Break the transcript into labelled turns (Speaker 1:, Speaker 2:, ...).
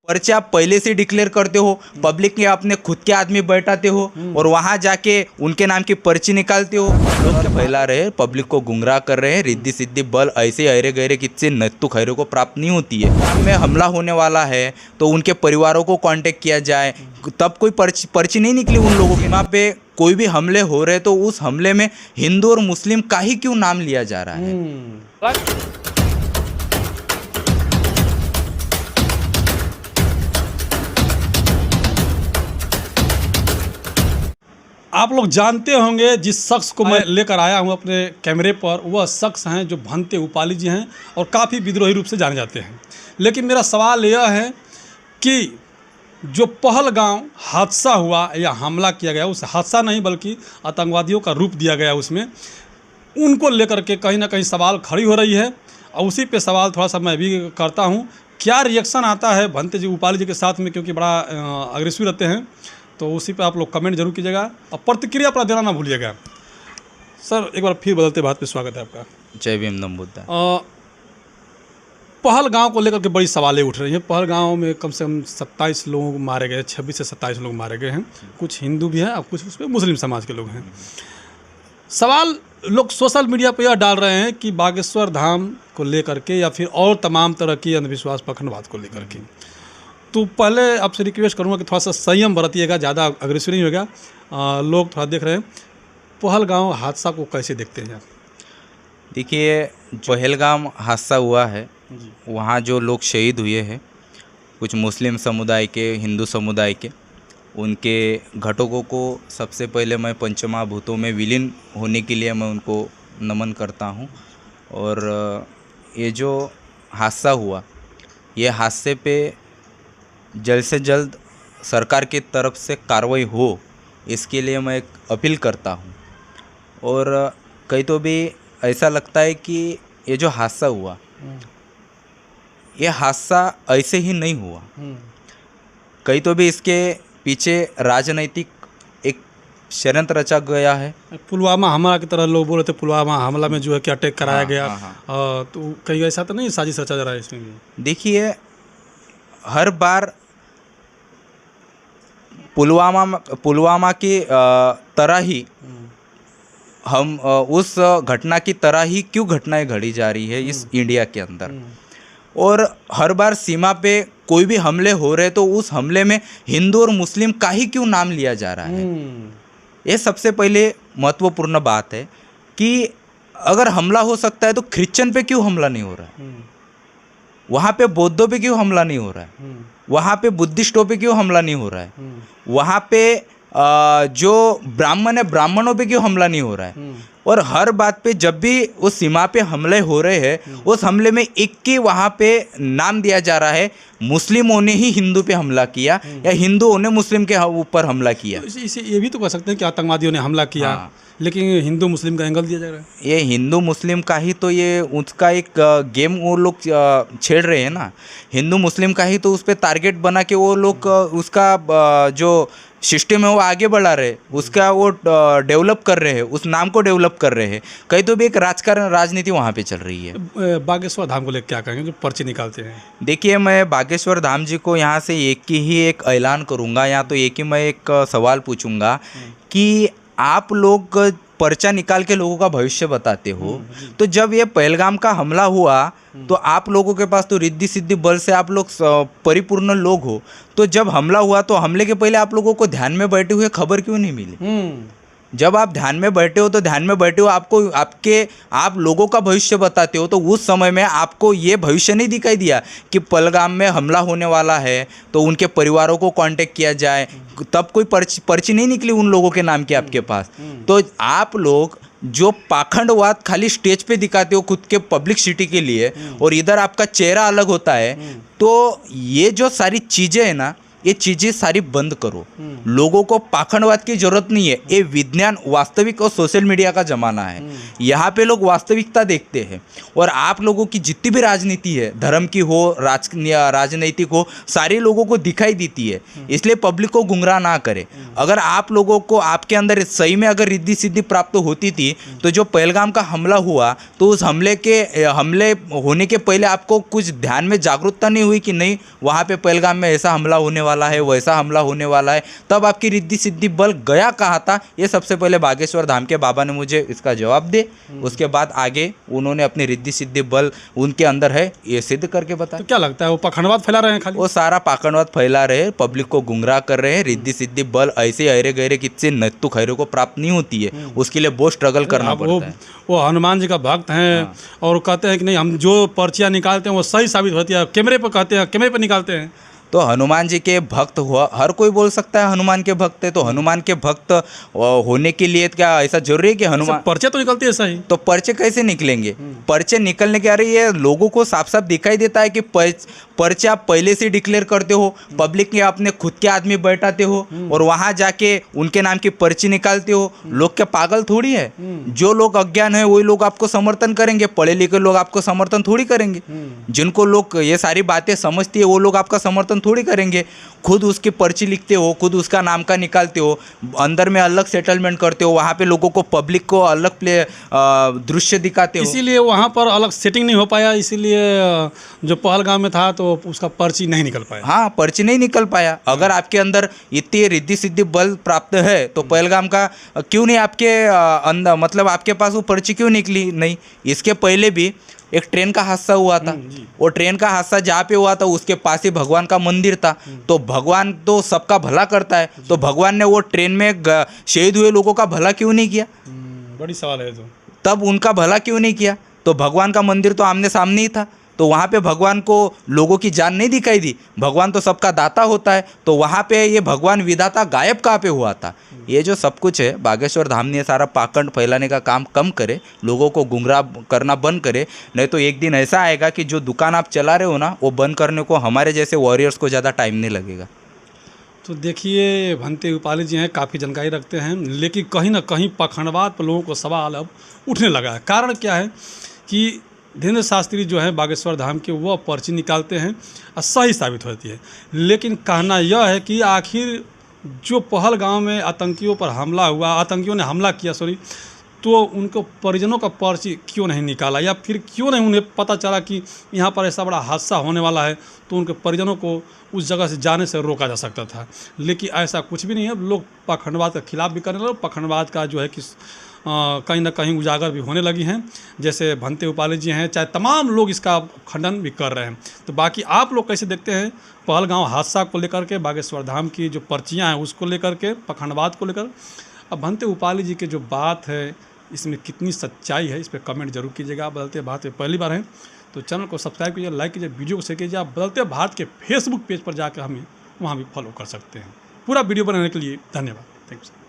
Speaker 1: पर्चे आप पहले से डिक्लेयर करते हो, पब्लिक के अपने खुद के आदमी बैठाते हो और वहाँ जाके उनके नाम की पर्ची निकालते हो। लोग फैला रहे, पब्लिक को गुमराह कर रहे हैं। रिद्धि सिद्धि बल ऐसे अरे गहरे किससे नत्तु खैरों को प्राप्त नहीं होती है। काम में हमला होने वाला है तो उनके परिवारों को कांटेक्ट किया जाए, तब कोई पर्ची नहीं निकली उन लोगों की। वहाँ पे कोई भी हमले हो रहे तो उस हमले में हिंदू और मुस्लिम का ही क्यों नाम लिया जा रहा है।
Speaker 2: आप लोग जानते होंगे जिस शख्स को मैं लेकर आया हूं अपने कैमरे पर, वह शख्स हैं जो भंते उपाली जी हैं और काफ़ी विद्रोही रूप से जाने जाते हैं। लेकिन मेरा सवाल यह है कि जो पहलगाम हादसा हुआ या हमला किया गया, उस हादसा नहीं बल्कि आतंकवादियों का रूप दिया गया उसमें, उनको लेकर के कहीं ना कहीं सवाल खड़ी हो रही है। और उसी पे सवाल थोड़ा सा मैं भी करता हूँ, क्या रिएक्शन आता है भंते जी उपाली जी के साथ में, क्योंकि बड़ा अग्रेसिव रहते हैं। तो उसी पे आप लोग कमेंट जरूर कीजिएगा और प्रतिक्रिया अपना देना ना भूलिएगा। सर एक बार फिर बदलते बात पे स्वागत है आपका।
Speaker 1: जय भीम नम बुद्धा।
Speaker 2: पहलगाम को लेकर के बड़ी सवालें उठ रही हैं। पहलगाम में कम से कम 27 लोग मारे गए, 26 से 27 लोग मारे गए हैं। कुछ हिंदू भी हैं और कुछ उसमें मुस्लिम समाज के लोग हैं। सवाल लोग सोशल मीडिया पर यह डाल रहे हैं कि बागेश्वर धाम को लेकर के या फिर और तमाम तरह की अंधविश्वास पखंडवाद को लेकर के। तो पहले आपसे रिक्वेस्ट करूँगा कि थोड़ा सा संयम बरतिएगा, ज़्यादा अग्रेसिव नहीं होगा। लोग थोड़ा देख रहे हैं, पहलगाम हादसा को कैसे देखते हैं आप?
Speaker 1: देखिए, पहलगाम हादसा हुआ है, वहाँ जो लोग शहीद हुए हैं, कुछ मुस्लिम समुदाय के, हिंदू समुदाय के, उनके घटकों को सबसे पहले मैं पंचमहाभूतों में विलीन होने के लिए मैं उनको नमन करता हूँ। और ये जो हादसा हुआ, ये हादसे पे जल्द से जल्द सरकार की तरफ से कार्रवाई हो, इसके लिए मैं एक अपील करता हूँ। और कहीं तो भी ऐसा लगता है कि ये जो हादसा हुआ, ये हादसा ऐसे ही नहीं हुआ। कहीं तो भी इसके पीछे राजनीतिक एक षड्यंत्र रचा गया है।
Speaker 2: पुलवामा हमला की तरह लोग बोल रहे थे, पुलवामा हमला में जो है कि अटैक कराया गया। तो कहीं ऐसा तो नहीं साजिश रचा जा रहा है इसमें भी?
Speaker 1: देखिए, हर बार पुलवामा की तरह ही हम उस घटना की तरह ही क्यों घटनाएं घड़ी जा रही है इस इंडिया के अंदर। और हर बार सीमा पे कोई भी हमले हो रहे तो उस हमले में हिंदू और मुस्लिम का ही क्यों नाम लिया जा रहा है। ये सबसे पहले महत्वपूर्ण बात है कि अगर हमला हो सकता है तो क्रिश्चियन पे क्यों हमला नहीं हो रहा है, वहाँ पे बौद्धों पे क्यों हमला नहीं हो रहा है, वहाँ पे बुद्धिस्टों पे क्यों हमला नहीं हो रहा है, वहाँ पे जो ब्राह्मण है ब्राह्मणों पे क्यों हमला नहीं हो रहा है। और हर बात पे जब भी उस सीमा पे हमले हो रहे हैं, उस हमले में एक के वहाँ पे नाम दिया जा रहा है, मुस्लिमों ने ही हिंदू पे हमला किया या हिंदुओं ने मुस्लिम के ऊपर हमला किया।
Speaker 2: तो इसे ये भी तो कह सकते हैं कि आतंकवादियों ने हमला किया। हाँ। लेकिन हिंदू मुस्लिम का एंगल दिया जा रहा है।
Speaker 1: ये हिंदू मुस्लिम का ही तो ये उसका एक गेम वो लोग छेड़ रहे हैं ना। हिंदू मुस्लिम का ही तो उस पर टारगेट बना के वो लोग उसका जो सिस्टम है वो आगे बढ़ा रहे, उसका वो डेवलप कर रहे हैं, उस नाम को डेवलप कर रहे हैं। कहीं तो भी एक राजकारण राजनीति वहाँ पे चल रही है।
Speaker 2: बागेश्वर धाम को लेकर क्या कहेंगे जो पर्ची निकालते हैं?
Speaker 1: देखिए, मैं बागेश्वर धाम जी को यहाँ से एक ऐलान करूँगा, या तो एक ही मैं एक सवाल पूछूंगा कि आप लोग पर्चा निकाल के लोगों का भविष्य बताते हो, तो जब ये पहलगाम का हमला हुआ तो आप लोगों के पास तो रिद्धि सिद्धि बल से आप लोग परिपूर्ण लोग हो, तो जब हमला हुआ तो हमले के पहले आप लोगों को ध्यान में बैठे हुए खबर क्यों नहीं मिली? जब आप ध्यान में बैठे हो तो ध्यान में बैठे हो, आप लोगों का भविष्य बताते हो, तो उस समय में आपको ये भविष्य नहीं दिखाई दिया कि पहलगाम में हमला होने वाला है तो उनके परिवारों को कांटेक्ट किया जाए, तब कोई पर्ची नहीं निकली उन लोगों के नाम की आपके पास। तो आप लोग जो पाखंडवाद खाली स्टेज पे दिखाते हो खुद के पब्लिसिटी के लिए, और इधर आपका चेहरा अलग होता है, तो ये जो सारी चीज़ें हैं ना, ये चीज़ें सारी बंद करो। लोगों को पाखंडवाद की जरूरत नहीं है। ये विज्ञान, वास्तविक और सोशल मीडिया का ज़माना है। यहाँ पे लोग वास्तविकता देखते हैं और आप लोगों की जितनी भी राजनीति है, धर्म की हो, राजनीतिक हो, सारे लोगों को दिखाई देती है। इसलिए पब्लिक को गुमराह ना करे। अगर आप लोगों को आपके अंदर सही में अगर रिद्धि सिद्धि प्राप्त होती थी तो जो पहलगाम का हमला हुआ तो उस हमले होने के पहले आपको कुछ ध्यान में जागरूकता नहीं हुई कि नहीं वहाँ पे पहलगाम में ऐसा हमला होने वाला है, वैसा हमला होने वाला है? तब आपकी रिद्धि सिद्धि बल गया कहाँ था? ये सबसे पहले बागेश्वर धाम के बाबा ने मुझे इसका जवाब दे। उसके बाद आगे उन्होंने अपनी रिद्धि सिद्धि बल उनके अंदर है ये सिद्ध करके बताया।
Speaker 2: तो क्या लगता है वो पाखंडवाद फैला रहे हैं खाली?
Speaker 1: वो सारा पाखंडवाद फैला रहे हैं, पब्लिक को गुमराह कर रहे हैं। रिद्धि सिद्धि बल ऐसे अरे गहरे किससे नत्तु खैरे को प्राप्त नहीं होती है, उसके लिए बहुत स्ट्रगल करना पड़ता है।
Speaker 2: वो हनुमान जी का भक्त हैं और कहते हैं कि नहीं हम जो पर्चियाँ निकालते हैं वो सही साबित होती है। कैमरे पर कहते हैं, कैमरे पर निकालते हैं।
Speaker 1: तो हनुमान जी के भक्त हुआ, हर कोई बोल सकता है हनुमान के भक्त है। तो हनुमान के भक्त होने के लिए क्या ऐसा जरूरी है कि हनुमान
Speaker 2: पर्चे तो निकलती है सही?
Speaker 1: तो पर्चे कैसे निकलेंगे? पर्चे निकलने के, अरे ये लोगों को साफ साफ दिखाई देता है कि पर्चे आप पहले से डिक्लेयर करते हो, पब्लिक के अपने खुद के आदमी बैठाते हो और वहाँ जाके उनके नाम की पर्ची निकालते हो। लोग क्या पागल थोड़ी है? जो लोग अज्ञान है वही लोग आपको समर्थन करेंगे, पढ़े लिखे लोग आपको समर्थन थोड़ी करेंगे। जिनको लोग ये सारी बातें समझती है वो लोग आपका समर्थन थोड़ी करेंगे। खुद उसकी पर्ची लिखते हो, खुद उसका नाम का निकालते हो, अंदर में अलग सेटलमेंट करते हो, वहाँ पे लोगों को, पब्लिक को अलग दृश्य दिखाते हो।
Speaker 2: इसीलिए वहाँ पर अलग सेटिंग नहीं हो पाया, इसीलिए जो पहलगाम में था तो उसका पर्ची नहीं निकल पाया।
Speaker 1: हाँ, पर्ची नहीं निकल पाया। अगर आपके अंदर इतनी रिद्धि सिद्धि बल प्राप्त है तो पहलगाम का क्यों नहीं आपके अंदर, मतलब आपके पास वो पर्ची क्यों निकली नहीं? इसके पहले भी एक ट्रेन का हादसा हुआ था। वो ट्रेन का हादसा जहाँ पे हुआ था उसके पास ही भगवान का मंदिर था। तो भगवान तो सबका भला करता है, तो भगवान ने वो ट्रेन में शहीद हुए लोगों का भला क्यों नहीं किया?
Speaker 2: बड़ी सवाल है। तो
Speaker 1: तब उनका भला क्यों नहीं किया? तो भगवान का मंदिर तो आमने सामने ही था, तो वहाँ पे भगवान को लोगों की जान नहीं दिखाई दी। भगवान तो सबका दाता होता है, तो वहाँ पे ये भगवान विधाता गायब कहाँ पे हुआ था? ये जो सब कुछ है, बागेश्वर धाम ने सारा पाखंड फैलाने का काम कम करे, लोगों को गुमराह करना बंद करे। नहीं तो एक दिन ऐसा आएगा कि जो दुकान आप चला रहे हो ना, वो बंद करने को हमारे जैसे वॉरियर्स को ज़्यादा टाइम नहीं लगेगा।
Speaker 2: तो देखिए, भंते उपाली जी हैं, काफ़ी जानकारी रखते हैं, लेकिन कहीं ना कहीं पाखंडवाद पर लोगों को सवाल अब उठने लगा है। कारण क्या है कि धीरेन्द्र शास्त्री जो है बागेश्वर धाम के, वह पर्ची निकालते हैं और सही साबित होती है। लेकिन कहना यह है कि आखिर जो पहलगाम में आतंकियों पर हमला हुआ, आतंकियों ने हमला किया तो उनको परिजनों का पर्ची क्यों नहीं निकाला, या फिर क्यों नहीं उन्हें पता चला कि यहाँ पर ऐसा बड़ा हादसा होने वाला है, तो उनके परिजनों को उस जगह से जाने से रोका जा सकता था। लेकिन ऐसा कुछ भी नहीं है। लोग पाखंडवाद के खिलाफ भी करने लगे, पाखंडवाद का जो है कि कहीं ना कहीं उजागर भी होने लगी हैं। जैसे भंते उपाली जी हैं, चाहे तमाम लोग इसका खंडन भी कर रहे हैं। तो बाकी आप लोग कैसे देखते हैं पहलगाम हादसा को लेकर के, बागेश्वर धाम की जो पर्चियाँ हैं उसको लेकर के, पाखंडवाद को लेकर? अब भंते उपाली जी की जो बात है इसमें कितनी सच्चाई है, इस पर कमेंट जरूर कीजिएगा। बदलते भारत में पहली बार हैं तो चैनल को सब्सक्राइब कीजिए, लाइक कीजिए, वीडियो को शेयर कीजिए। आप बदलते भारत के फेसबुक पेज पर जाकर हमें वहाँ भी फॉलो कर सकते हैं। पूरा वीडियो बनाने के लिए धन्यवाद। Thank you.